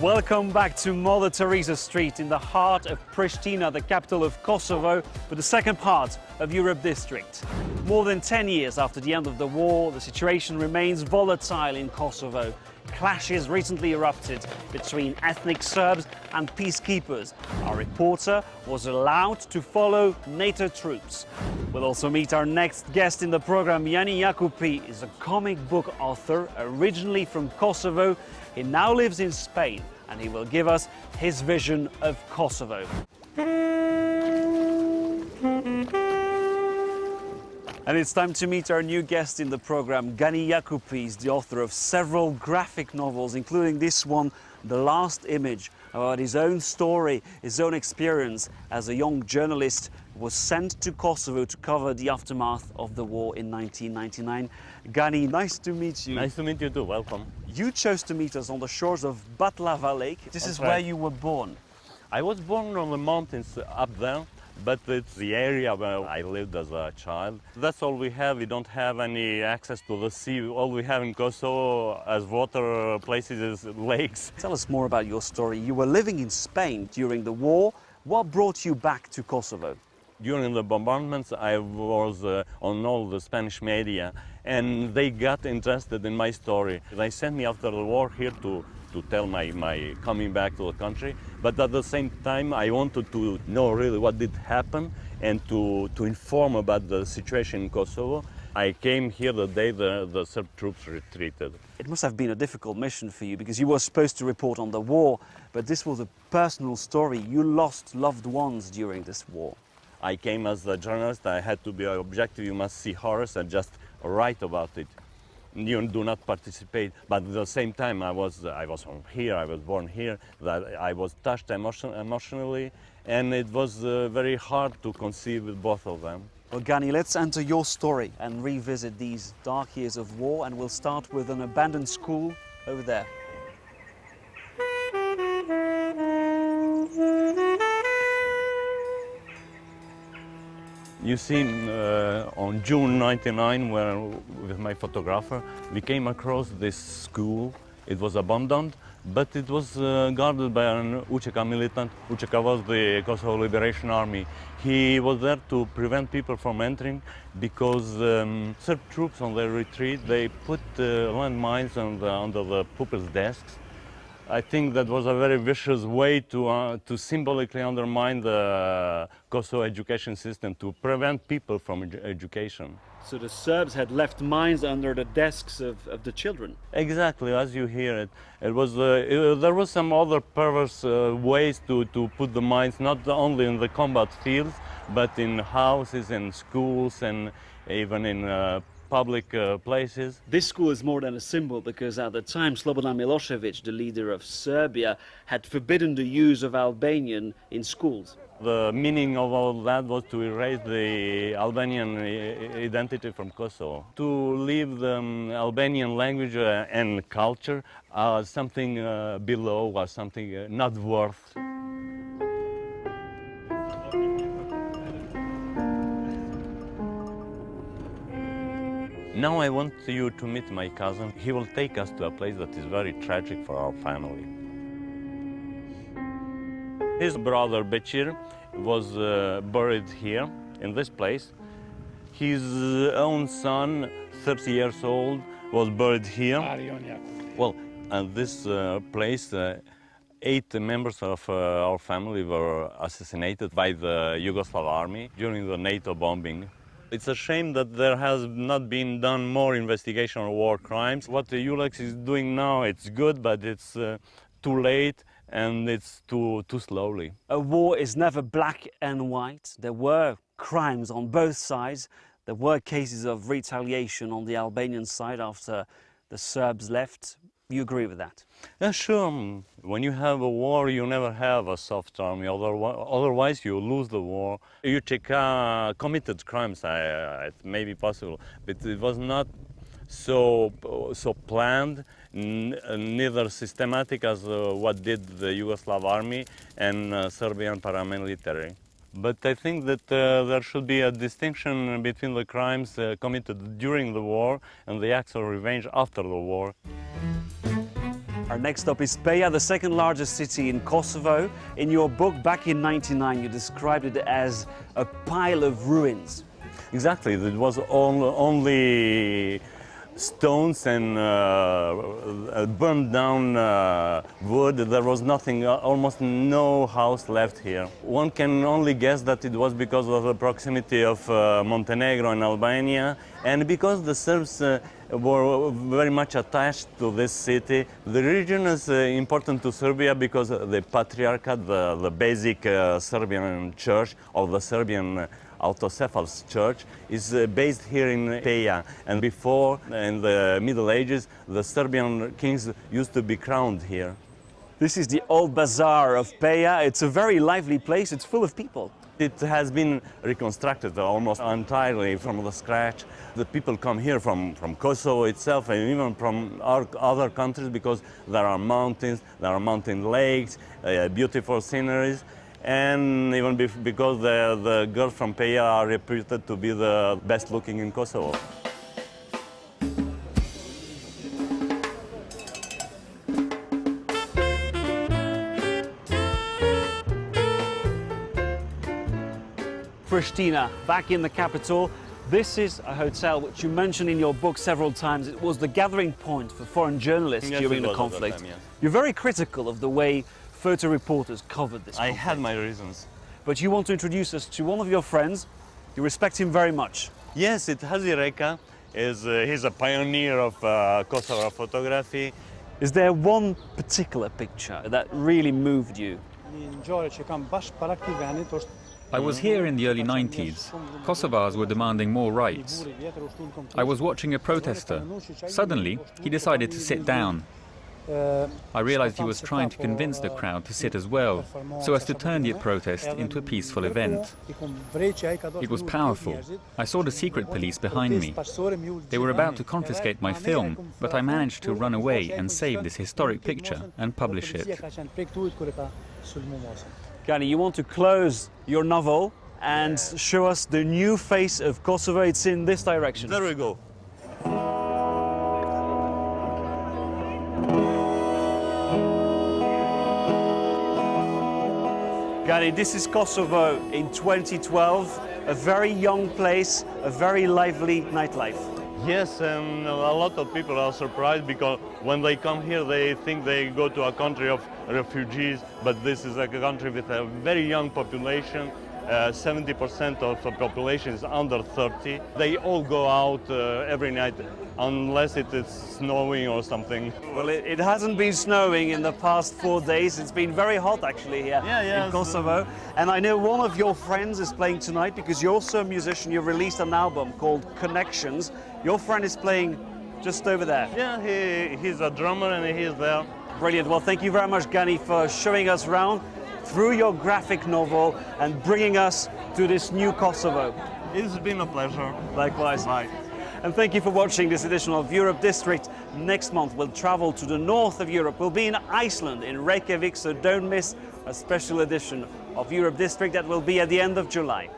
Welcome back to Mother Teresa Street in the heart of Pristina, the capital of Kosovo, for the second part of EUROP District. More than 10 years after the end of the war, the situation remains volatile in Kosovo. Clashes recently erupted between ethnic Serbs and peacekeepers. Our reporter was allowed to follow NATO troops. We'll also meet our next guest in the program. Gani Jakupi is a comic book author, originally from Kosovo. He now lives in Spain, and he will give us his vision of Kosovo. And it's time to meet our new guest in the program. Gani Jakupi is the author of several graphic novels, including this one, The Last Image, about his own story, his own experience as a young journalist who was sent to Kosovo to cover the aftermath of the war in 1999. Gani, nice to meet you. Nice to meet you too, welcome. You chose to meet us on the shores of Batlava Lake. This is where you were born. I was born on the mountains up there, but it's the area where I lived as a child. That's all we have. We don't have any access to the sea. All we have in Kosovo as water places is lakes. Tell us more about your story. You were living in Spain during the war. What brought you back to Kosovo? During the bombardments, I was on all the Spanish media, and they got interested in my story. They sent me after the war here to tell my coming back to the country, but at the same time I wanted to know really what did happen and to inform about the situation in Kosovo. I came here the day the Serb troops retreated. It must have been a difficult mission for you because you were supposed to report on the war, but this was a personal story. You lost loved ones during this war. I came as a journalist. I had to be objective. You must see horrors and just write about it. You do not participate, but at the same time I was from here, I was born here, that I was touched emotionally, and it was very hard to conceive with both of them. Well, Gani, let's enter your story and revisit these dark years of war, and we'll start with an abandoned school over there. You see, on June 99, where with my photographer, we came across this school. It was abandoned, but it was guarded by an UÇK militant. UÇK was the Kosovo Liberation Army. He was there to prevent people from entering because Serb troops on their retreat, they put landmines under the pupils' desks. I think that was a very vicious way to symbolically undermine the Kosovo education system, to prevent people from education. So the Serbs had left mines under the desks of the children? Exactly, as you hear it. It was, there was some other perverse ways to put the mines, not only in the combat fields, but in houses and schools and even in public places. This school is more than a symbol because at the time Slobodan Milosevic, the leader of Serbia, had forbidden the use of Albanian in schools. The meaning of all that was to erase the Albanian identity from Kosovo, to leave the Albanian language and culture as something below, or something not worth. Now I want you to meet my cousin. He will take us to a place that is very tragic for our family. His brother Beqir was buried here, in this place. His own son, 30 years old, was buried here. Well, at this place, 8 members of our family were assassinated by the Yugoslav army during the NATO bombing. It's a shame that there has not been done more investigation on war crimes. What the EULEX is doing now, it's good, but it's too late and it's too slowly. A war is never black and white. There were crimes on both sides. There were cases of retaliation on the Albanian side after the Serbs left. You agree with that? Yeah, sure. When you have a war, you never have a soft army. Otherwise, you lose the war. UÇK committed crimes. It may be possible, but it was not so planned, neither systematic as what did the Yugoslav army and Serbian paramilitary. But I think that there should be a distinction between the crimes committed during the war and the acts of revenge after the war. Our next stop is Peja, the second largest city in Kosovo. In your book back in '99, you described it as a pile of ruins. Exactly, it was only stones and burned down wood. There was nothing, almost no house left here. One can only guess that it was because of the proximity of Montenegro and Albania, and because the Serbs were very much attached to this city. The region is important to Serbia because the Patriarchate, the basic Serbian church of the Serbian Autocephalous Church, is based here in Peja. And before, in the Middle Ages, the Serbian kings used to be crowned here. This is the old bazaar of Peja. It's a very lively place. It's full of people. It has been reconstructed almost entirely from the scratch. The people come here from Kosovo itself and even from our other countries because there are mountains, there are mountain lakes, beautiful sceneries. And even because the girls from Peja are reputed to be the best looking in Kosovo. Pristina, back in the capital. This is a hotel which you mentioned in your book several times. It was the gathering point for foreign journalists during the conflict. Time, yes. You're very critical of the way photo reporters covered this conflict. I had my reasons. But you want to introduce us to one of your friends. You respect him very much. Yes, Hazi Reka he's a pioneer of Kosovo photography. Is there one particular picture that really moved you? I was here in the early 90s. Kosovars were demanding more rights. I was watching a protester. Suddenly, he decided to sit down. I realized he was trying to convince the crowd to sit as well, so as to turn the protest into a peaceful event. It was powerful. I saw the secret police behind me. They were about to confiscate my film, but I managed to run away and save this historic picture and publish it. Gani, you want to close your novel and show us the new face of Kosovo. It's in this direction. There we go. Gani, this is Kosovo in 2012, a very young place, a very lively nightlife. Yes, and a lot of people are surprised because when they come here they think they go to a country of refugees, but this is a country with a very young population. 70% of the population is under 30. They all go out every night unless it is snowing or something. Well, it hasn't been snowing in the past 4 days. It's been very hot actually here in Kosovo. And I know one of your friends is playing tonight because you're also a musician. You've released an album called Connections. Your friend is playing just over there. Yeah, he's a drummer and he's there. Brilliant. Well, thank you very much, Gani, for showing us around through your graphic novel and bringing us to this new Kosovo. It's been a pleasure. Likewise. Bye. And thank you for watching this edition of Europe District. Next month we'll travel to the north of Europe. We'll be in Iceland, in Reykjavik, so don't miss a special edition of Europe District that will be at the end of July.